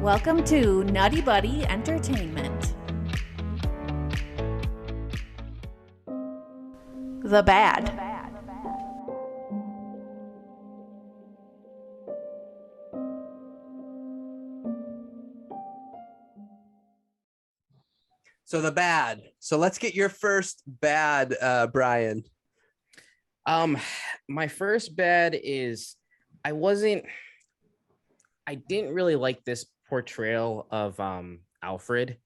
Welcome to Nutty Buddy Entertainment. The Bad. So the bad. So let's get your first bad, Brian. My first bad is I didn't really like this portrayal of Alfred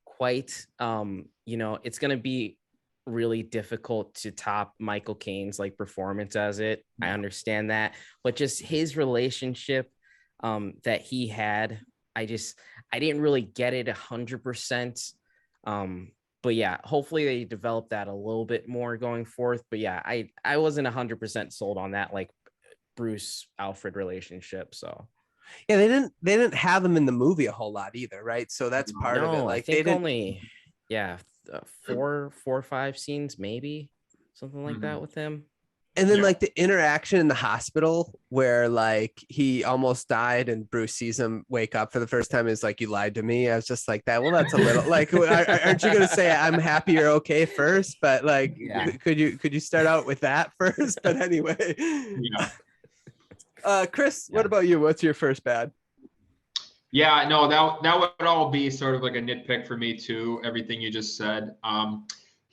quite. It's gonna be really difficult to top Michael Caine's performance as it. I understand that, but just his relationship that he had, I didn't really get it 100%. But yeah, hopefully they develop that a little bit more going forth. But yeah, I wasn't 100% sold on that Bruce Alfred relationship. So yeah, they didn't have them in the movie a whole lot either, right? So that's part of it. I think only 4 or 5 scenes, maybe something like that with him. And then the interaction in the hospital where he almost died and Bruce sees him wake up for the first time is you lied to me. I was just like that. Well, that's a little aren't you going to say I'm happy you're okay first? But could you start out with that first? But anyway, Chris, what about you? What's your first bad? Yeah, no, that would all be sort of like a nitpick for me too. Everything you just said.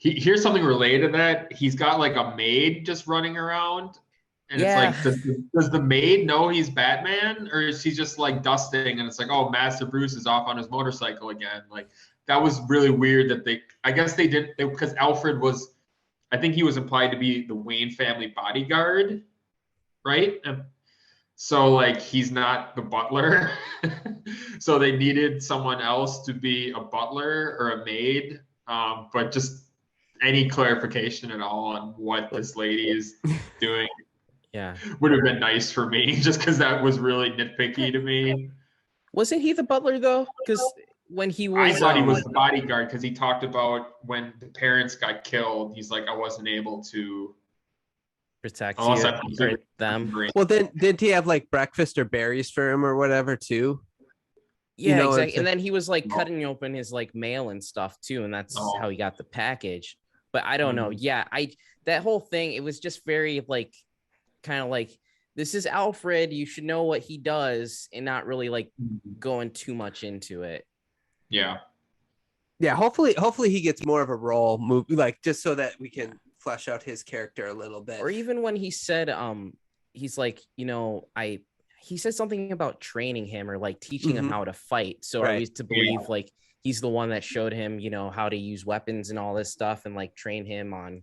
Here's something related to that. He's got a maid just running around, and it's does the maid know he's Batman, or is he just dusting? And it's oh, Master Bruce is off on his motorcycle again. That was really weird that I guess they did because Alfred was, I think he was implied to be the Wayne family bodyguard, right? So he's not the butler, so they needed someone else to be a butler or a maid, but just any clarification at all on what this lady is doing would have been nice for me, just because that was really nitpicky to me. Wasn't he the butler though? Because when he was, I thought he was the bodyguard, because he talked about when the parents got killed, he's I wasn't able to protect you or them. Well, then didn't he have breakfast or berries for him or whatever too? Yeah, exactly. And then he was cutting open his mail and stuff too, and that's how he got the package. But I don't know. Yeah, that whole thing, it was just very kind of this is Alfred, you should know what he does, and not really going too much into it. Yeah. Yeah, hopefully he gets more of a role movie, just so that we can flesh out his character a little bit. Or even when he said he's he said something about training him or teaching him how to fight. So I used to believe he's the one that showed him, how to use weapons and all this stuff, and train him on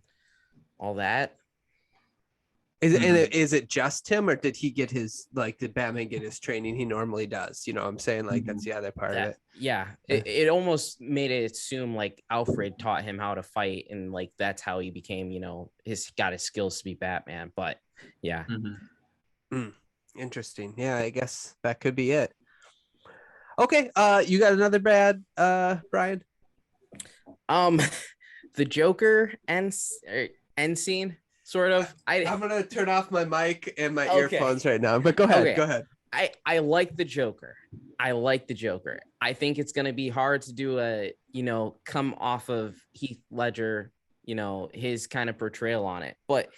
all that. Is it just him, or did he get his did Batman get his training he normally does? You know what I'm saying? That's the other part of it. Yeah. It almost made it assume Alfred taught him how to fight, and that's how he became, got his skills to be Batman. But yeah. Interesting. Yeah, I guess that could be it. Okay, you got another bad, Brian? The Joker end scene, sort of. I'm gonna turn off my mic and my earphones right now, but go ahead. Go ahead. I like the Joker. I think it's gonna be hard to do a come off of Heath Ledger, his kind of portrayal on it. But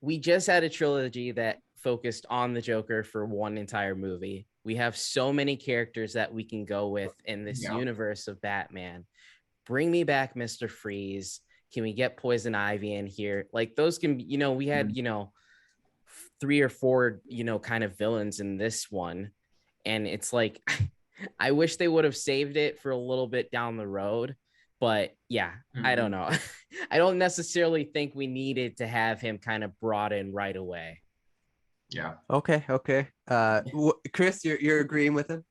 we just had a trilogy that focused on the Joker for one entire movie. We have so many characters that we can go with in this universe of Batman. Bring me back Mr. Freeze. Can we get Poison Ivy in here? Those can be, we had 3 or 4 kind of villains in this one, and it's I wish they would have saved it for a little bit down the road. But yeah, I don't know. I don't necessarily think we needed to have him kind of brought in right away. Yeah. Okay. Chris, you're agreeing with him?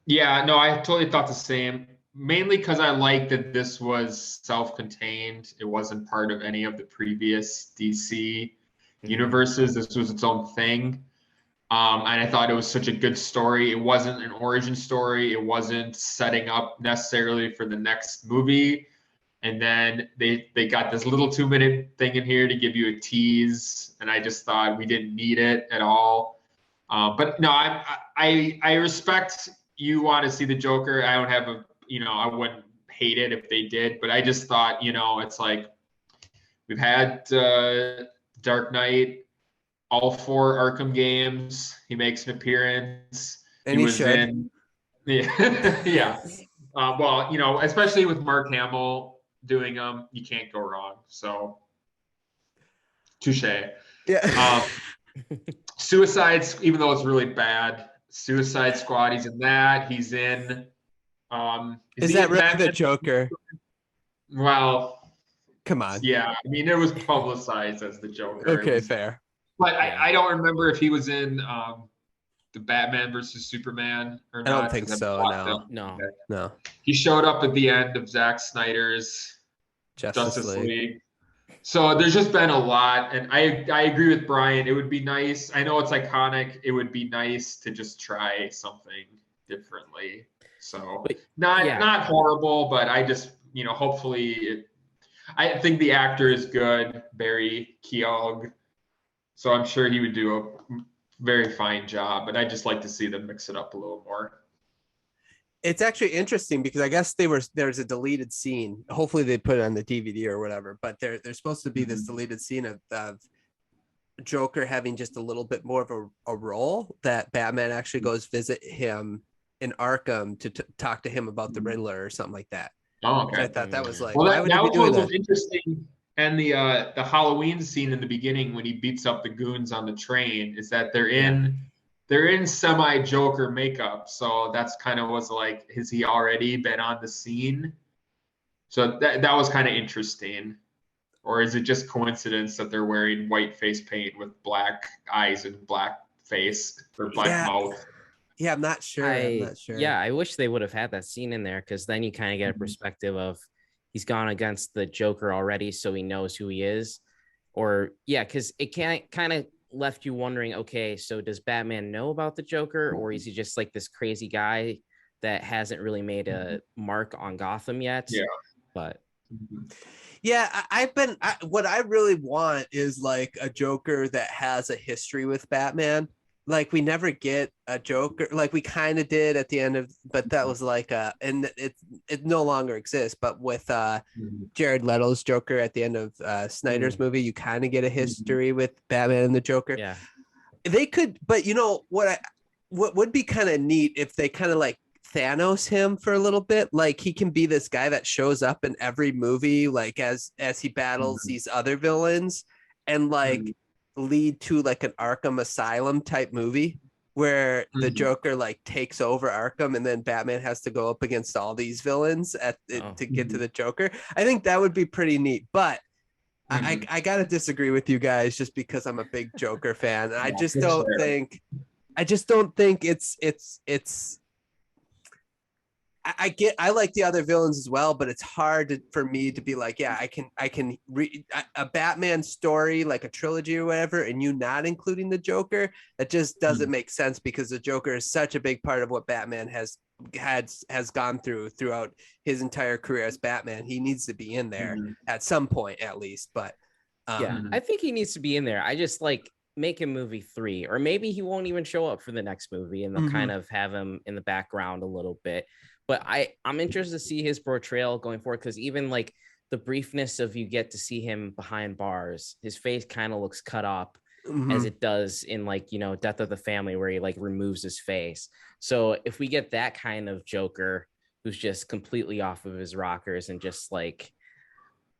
Yeah, no, I totally thought the same. Mainly because I like that this was self-contained. It wasn't part of any of the previous DC universes. This was its own thing. And I thought it was such a good story. It wasn't an origin story. It wasn't setting up necessarily for the next movie. And then they got this little 2-minute thing in here to give you a tease. And I just thought we didn't need it at all. But no, I respect you want to see the Joker. I don't have I wouldn't hate it if they did, but I just thought, it's like we've had Dark Knight, all 4 Arkham games. He makes an appearance. And he should. Yeah. Yeah. Well, especially with Mark Hamill doing them, you can't go wrong. So, touche. Yeah. Suicides, even though it's really bad, Suicide Squad, he's in that. He's in. Is that really the Joker? Well, come on. Yeah, I mean, it was publicized as the Joker. Okay, fair. But I don't remember if he was in the Batman versus Superman or not. I don't think so. No. He showed up at the end of Zack Snyder's Justice League. So there's just been a lot, and I agree with Brian. It would be nice. I know it's iconic. It would be nice to just try something differently. So not horrible, but I just hopefully I think the actor is good, Barry Keogh. So I'm sure he would do a very fine job, but I just like to see them mix it up a little more. It's actually interesting because I guess there's a deleted scene. Hopefully they put it on the DVD or whatever, but there's supposed to be this deleted scene of Joker having just a little bit more of a role, that Batman actually goes visit him in Arkham to talk to him about the Riddler or something like that. Oh, okay. So I thought that was like, well, that was what was interesting. And the Halloween scene in the beginning when he beats up the goons on the train is that they're in semi-Joker makeup. So that's kind of was like, has he already been on the scene? So that was kind of interesting. Or is it just coincidence that they're wearing white face paint with black eyes and black face or black mouth? Yeah, I'm not sure. Yeah, I wish they would have had that scene in there, because then you kind of get a perspective of he's gone against the Joker already, so he knows who he is. Or because it kind of left you wondering, okay, so does Batman know about the Joker, or is he just like this crazy guy that hasn't really made a mark on Gotham yet? Yeah. But what I really want is like a Joker that has a history with Batman. Like we never get a Joker, like we kind of did at the end of, but that was like and it no longer exists. But with Jared Leto's Joker at the end of Snyder's movie, you kind of get a history with Batman and the Joker. Yeah, they could, but what would be kind of neat if they kind of like Thanos him for a little bit. Like he can be this guy that shows up in every movie, like as he battles these other villains, and like lead to like an Arkham Asylum type movie where the Joker like takes over Arkham, and then Batman has to go up against all these villains to get to the Joker. I think that would be pretty neat, but I gotta disagree with you guys just because I'm a big Joker fan. And I just don't think it's I like the other villains as well, but it's hard for me to be like, yeah, I can read a Batman story, like a trilogy or whatever, and you not including the Joker. That just doesn't make sense, because the Joker is such a big part of what Batman has gone throughout his entire career as Batman. He needs to be in there at some point at least. But I think he needs to be in there. I just like make him movie 3, or maybe he won't even show up for the next movie, and they'll kind of have him in the background a little bit. But I'm interested to see his portrayal going forward, because even like the briefness of you get to see him behind bars, his face kind of looks cut up as it does in like, Death of the Family, where he like removes his face. So if we get that kind of Joker who's just completely off of his rockers and just like,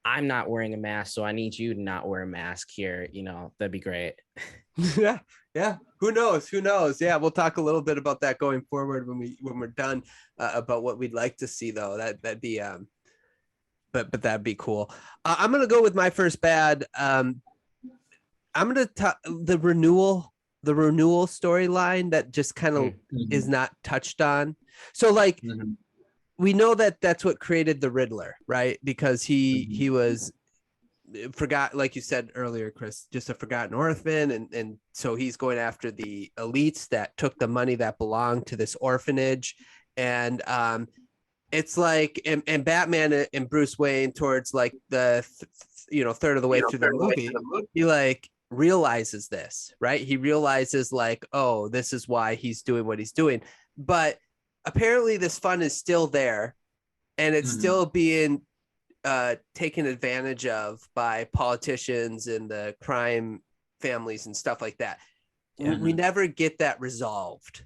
I'm not wearing a mask, so I need you to not wear a mask here, that'd be great. Yeah. Who knows? Yeah, we'll talk a little bit about that going forward when we're done about what we'd like to see, though. That'd be but that'd be cool. I'm gonna go with my first bad. I'm gonna talk the renewal storyline that just kind of is not touched on. So like we know that that's what created the Riddler, right? Because he was forgot, like you said earlier, Chris, just a forgotten orphan, and so he's going after the elites that took the money that belonged to this orphanage, and it's like and Batman and Bruce Wayne towards like the third of the way through the movie, he like realizes this, right? He realizes like, oh, this is why he's doing what he's doing. But apparently this fund is still there, and it's still being taken advantage of by politicians and the crime families and stuff like that. We never get that resolved.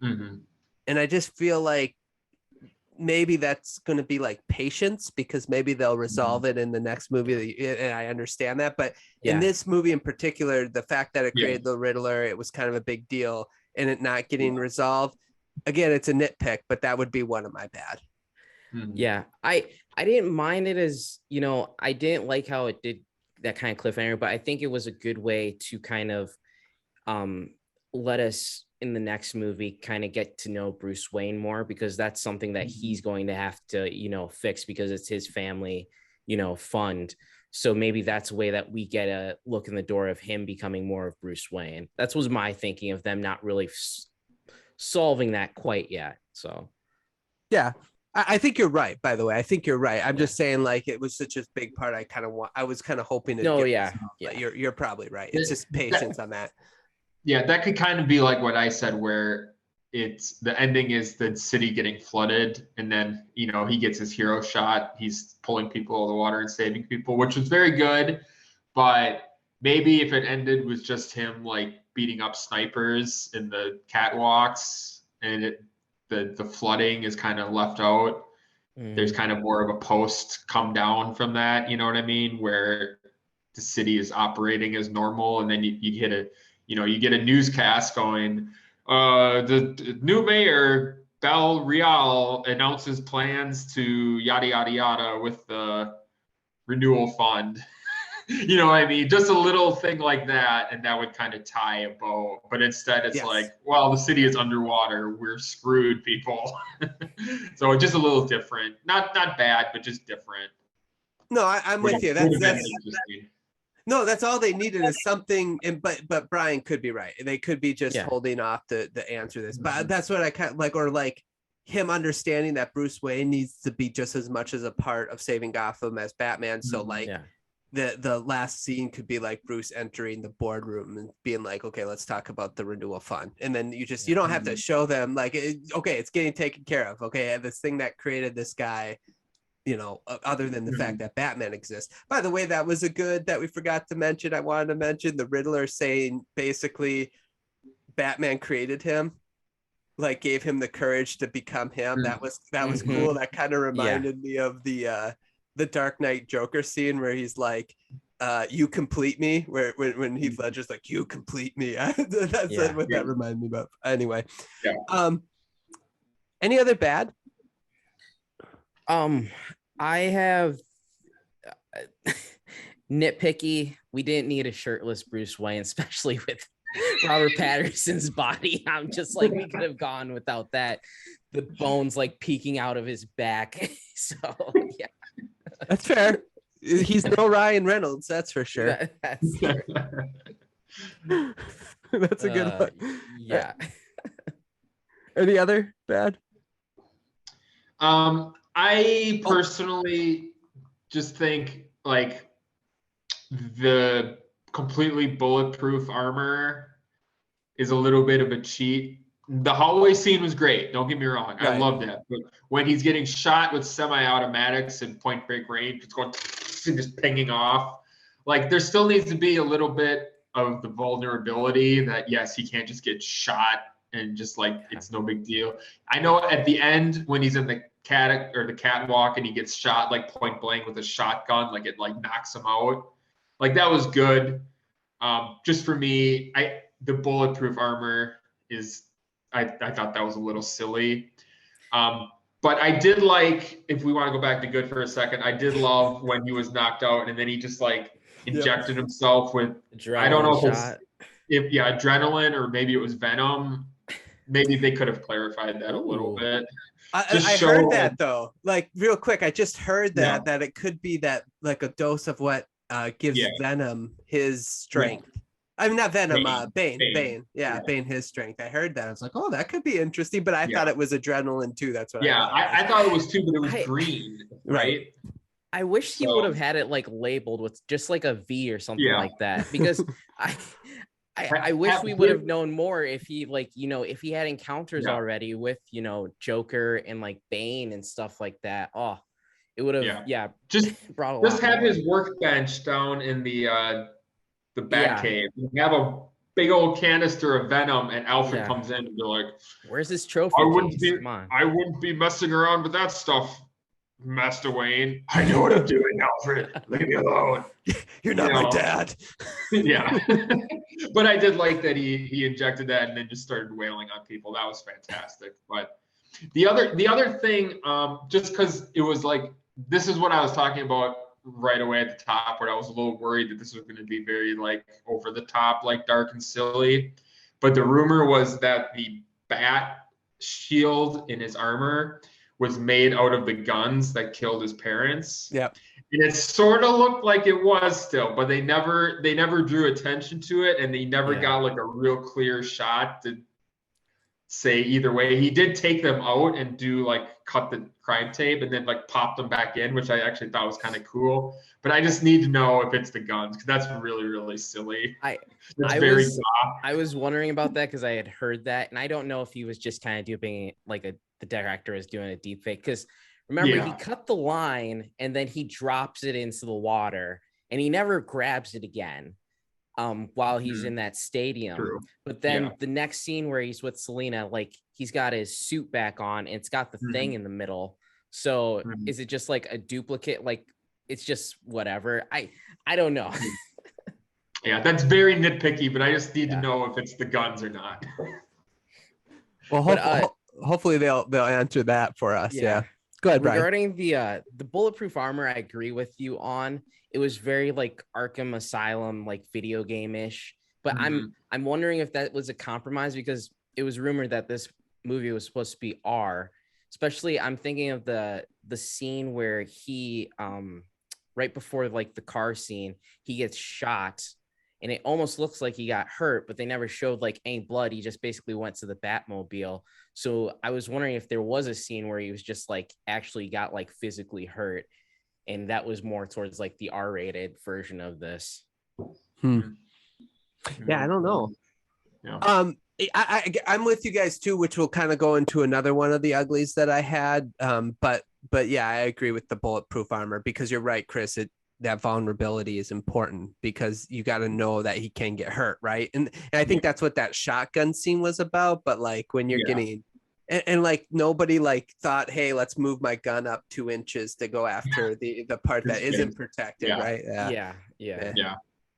And I just feel like maybe that's going to be like patience, because maybe they'll resolve it in the next movie. And I understand that. But in this movie in particular, the fact that it created the Riddler, it was kind of a big deal, and it not getting resolved. Again, it's a nitpick, but that would be one of my bad. Yeah, I didn't mind it as, you know, I didn't like how it did that kind of cliffhanger, but I think it was a good way to kind of let us in the next movie kind of get to know Bruce Wayne more, because that's something that he's going to have to, you know, fix, because it's his family, you know, fund. So maybe that's a way that we get a look in the door of him becoming more of Bruce Wayne. That was my thinking of them not really solving that quite yet. So yeah, I think you're right, by the way. I think you're right. I'm just saying, like, it was such a big part. I was kind of hoping to you're probably right. It's just patience on that. Yeah, that could kind of be like what I said, where it's the ending is the city getting flooded, and then, you know, he gets his hero shot. He's pulling people out of the water and saving people, which was very good. But maybe if it ended with just him like beating up snipers in the catwalks, and the flooding is kind of left out, there's kind of more of a post come down from that, you know what I mean, where the city is operating as normal, and then you get a newscast going, the new mayor Bel Real announces plans to yada yada yada with the renewal fund. You know what I mean? Just a little thing like that, and that would kind of tie a bow. But instead, it's like, well, the city is underwater. We're screwed, people. So just a little different. Not bad, but just different. No, I'm with you. That's interesting. No, that's all they needed is something. And but Brian could be right. They could be just holding off to answer this. But that's what I kind of like, or like him understanding that Bruce Wayne needs to be just as much as a part of saving Gotham as Batman. So like. The last scene could be like Bruce entering the boardroom and being like, okay, let's talk about the renewal fund. And then you don't have to show them like, okay, it's getting taken care of. Okay. This thing that created this guy, you know, other than the fact that Batman exists. By the way, that was a good that we forgot to mention. I wanted to mention the Riddler saying basically Batman created him, like gave him the courage to become him. That was cool. That kind of reminded me of the Dark Knight Joker scene where he's like, you complete me, where when Heath Ledger's like, you complete me. That's what that reminded me about. Anyway. Any other bad? I have nitpicky. We didn't need a shirtless Bruce Wayne, especially with Robert Pattinson's body. I'm just like, we could have gone without that. The bones like peeking out of his back. So yeah. That's fair. He's no Ryan Reynolds, that's for sure. That's fair. That's a good one. Yeah. Any other bad? I personally just think like the completely bulletproof armor is a little bit of a cheat. The hallway scene was great. Don't get me wrong. Right. I loved that. But when he's getting shot with semi-automatics and point break range, it's going just pinging off. Like there still needs to be a little bit of the vulnerability that yes, he can't just get shot and just like it's no big deal. I know at the end when he's in the catwalk and he gets shot like point blank with a shotgun, like it like knocks him out. Like that was good. Just for me, the bulletproof armor is. I thought that was a little silly. But I did like, if we want to go back to good for a second, I did love when he was knocked out and then he just like injected himself with, adrenaline I don't know if adrenaline or maybe it was venom. Maybe they could have clarified that a little bit. I heard that though, like real quick. I just heard that it could be that like a dose of what gives Venom his strength. I mean, not Venom, Bane. Yeah, Bane, his strength. I heard that. I was like, oh, that could be interesting. But I thought it was adrenaline too. That's what I thought it was too, but it was green, right? I wish he So- would have had it like labeled with just like a V or something Yeah. like that, because I wish we would have known more if he like, you know, if he had encounters Yeah. already with, you know, Joker and like Bane and stuff like that. Oh, it would have, Yeah. Just brought a lot Just have more. his workbench down in the Yeah. Batcave. Have a big old canister of venom, and Alfred Yeah. comes in and be like, Where's his trophy I wouldn't case? be Come on. I wouldn't be messing around with that stuff, Master Wayne. I know what I'm doing, Alfred. Leave me alone. You're not You my know. dad. Yeah. But I did like that he injected that and then just started wailing on people. That was fantastic. But the other thing, just because it was like, this is what I was talking about right away at the top, where I was a little worried that this was going to be very like over the top, like dark and silly. But the rumor was that the bat shield in his armor was made out of the guns that killed his parents. Yep. And it sort of looked like it was still, but they never drew attention to it, and they never Yeah. got like a real clear shot to say either way. He did take them out and do like cut the crime tape and then like pop them back in, which I actually thought was kind of cool. But I just need to know if it's the guns, because that's really, really silly. That's I very was- I was wondering about that because I had heard that, and I don't know if he was just kind of duping like the director is doing a deep fake, because remember he Yeah. cut the line and then he drops it into the water and he never grabs it again while he's in that stadium. true. But then Yeah. the next scene where he's with Selena, like he's got his suit back on and it's got the thing Mhm. in the middle. So Mhm. is it just like a duplicate? Like it's just whatever. I don't know. Yeah, that's very nitpicky, but I just need Yeah. to know if it's the guns or not. Well, But, hopefully they'll answer that for us. Yeah. Go ahead, Brian. Regarding the bulletproof armor, I agree with you on. It was very like Arkham Asylum, like video game-ish. But Mhm. I'm wondering if that was a compromise, because it was rumored that this movie was supposed to be R. Especially, I'm thinking of the scene where he right before like the car scene, he gets shot. And it almost looks like he got hurt, but they never showed like any blood. He just basically went to the Batmobile. So I was wondering if there was a scene where he was just like actually got like physically hurt, and that was more towards like the R-rated version of this. Yeah, I don't know. Yeah. I'm with you guys too, which will kind of go into another one of the uglies that I had. But yeah, I agree with the bulletproof armor, because you're right, Chris. That vulnerability is important, because you got to know that he can get hurt, right? And I think that's what that shotgun scene was about. But like when you're Yeah. getting and like nobody like thought, hey, let's move my gun up 2 inches to go after the part that isn't protected, Yeah. right? Yeah.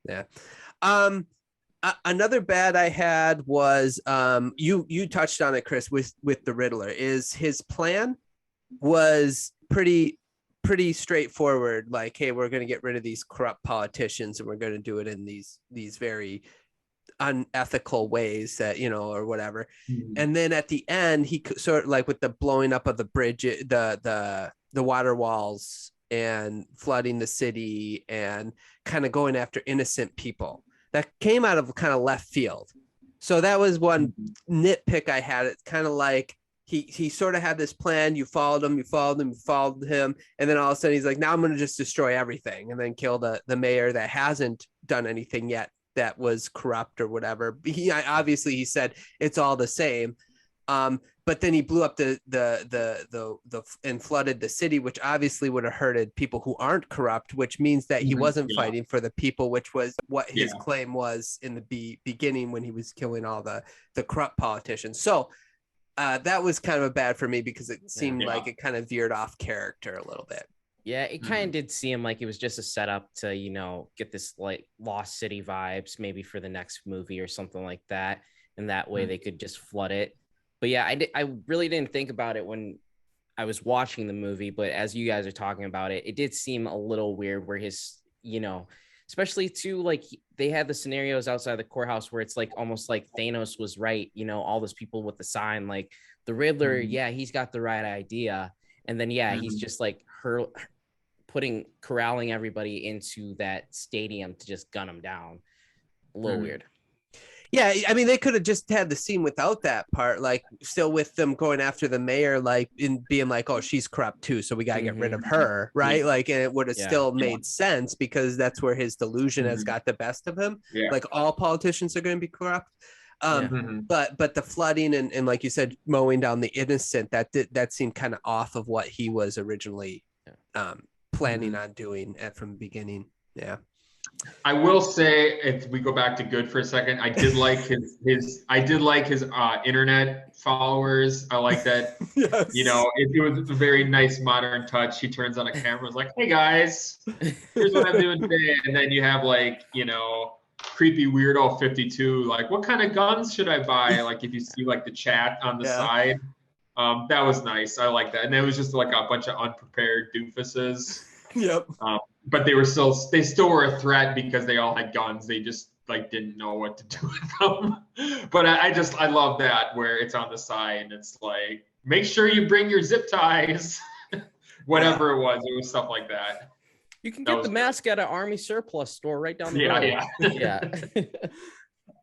Yeah. Another bad I had was you touched on it, Chris, with the Riddler. Is his plan was pretty straightforward, like, hey, we're going to get rid of these corrupt politicians and we're going to do it in these very unethical ways that, you know, or whatever. Mhm. And then at the end, he sort of like with the blowing up of the bridge, the water walls and flooding the city and kind of going after innocent people, that came out of kind of left field. So that was one nitpick I had. It's kind of like he sort of had this plan. You followed him, and then all of a sudden he's like, now I'm going to just destroy everything, and then kill the mayor that hasn't done anything yet that was corrupt or whatever. He said it's all the same. But then he blew up the and flooded the city, which obviously would have hurted people who aren't corrupt, which means that he wasn't fighting for the people, which was what his claim was in the beginning when he was killing all the corrupt politicians. So that was kind of bad for me, because it seemed like it kind of veered off character a little bit. Yeah, it kind of did seem like it was just a setup to, you know, get this like Lost City vibes maybe for the next movie or something like that. And that way they could just flood it. But yeah, I really didn't think about it when I was watching the movie. But as you guys are talking about it, it did seem a little weird where his, you know, especially too, like they had the scenarios outside the courthouse where it's like almost like Thanos was right. You know, all those people with the sign, like the Riddler. Yeah, he's got the right idea. And then, he's just like corralling everybody into that stadium to just gun them down. A little weird. Yeah, I mean, they could have just had the scene without that part, like still with them going after the mayor, like in being like, oh, she's corrupt too, so we gotta get rid of her, right? Like, and it would have still made sense because that's where his delusion has got the best of him. Yeah. Like all politicians are going to be corrupt. But the flooding and like you said, mowing down the innocent, that seemed kind of off of what he was originally planning on doing from the beginning. Yeah. I will say, if we go back to Good for a second, I did like his internet followers. I like that. Yes. You know, it was a very nice modern touch. He turns on a camera, is like, "Hey guys, here's what I'm doing today," and then you have like, you know, creepy weirdo 52, like, what kind of guns should I buy? Like, if you see like the chat on the side, that was nice. I like that, and it was just like a bunch of unprepared doofuses. Yep. But they still were a threat because they all had guns. They just like didn't know what to do with them. But I love that where it's on the side and it's like, make sure you bring your zip ties. Whatever it was stuff like that. You can get the mask at an Army surplus store right down the road. Yeah.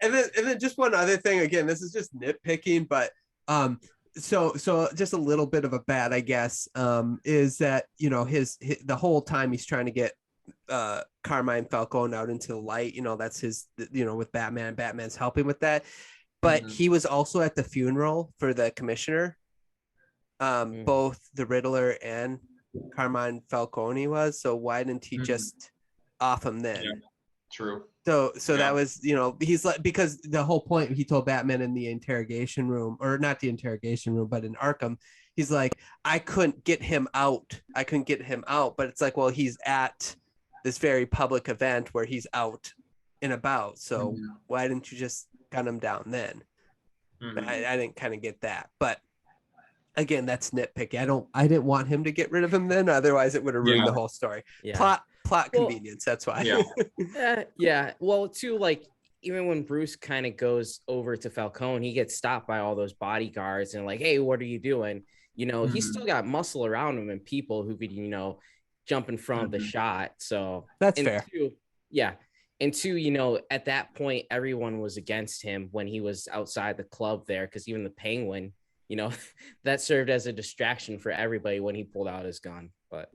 And then just one other thing. Again, this is just nitpicking, but so just a little bit of a bad, I guess, is that, you know, his the whole time he's trying to get Carmine Falcone out into the light, you know, that's his, you know, with Batman's helping with that, but he was also at the funeral for the commissioner, both the Riddler and Carmine Falcone was, so why didn't he just off him then? True. So that was, you know, he's like, because the whole point he told Batman in the interrogation room, or not the interrogation room, but in Arkham, he's like, I couldn't get him out. But it's like, well, he's at this very public event where he's out and about. So why didn't you just gun him down then? I didn't kind of get that. But again, that's nitpicky. I didn't want him to get rid of him then. Otherwise it would have ruined the whole story. Plot convenience. That's why. Yeah. Well, too, like, even when Bruce kind of goes over to Falcone, he gets stopped by all those bodyguards and like, hey, what are you doing? You know, he's still got muscle around him and people who could, you know, jump in front of the shot. So that's fair. And two, you know, at that point, everyone was against him when he was outside the club there, because even the Penguin, you know, that served as a distraction for everybody when he pulled out his gun. But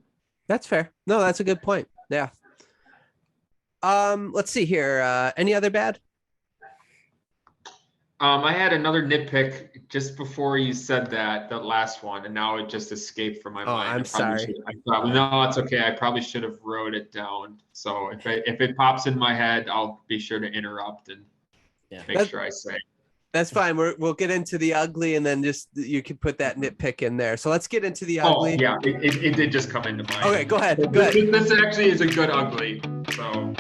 that's fair. No, that's a good point. Yeah. Let's see here. Any other bad? I had another nitpick just before you said that last one, and now it just escaped from my mind. I'm sorry. No, it's okay. I probably should have wrote it down. So if it pops in my head, I'll be sure to interrupt and make sure I say. That's fine. We'll get into the ugly, and then just you can put that nitpick in there. So let's get into the ugly. Oh yeah, it did just come into mind. Okay, go ahead. This actually is a good ugly. So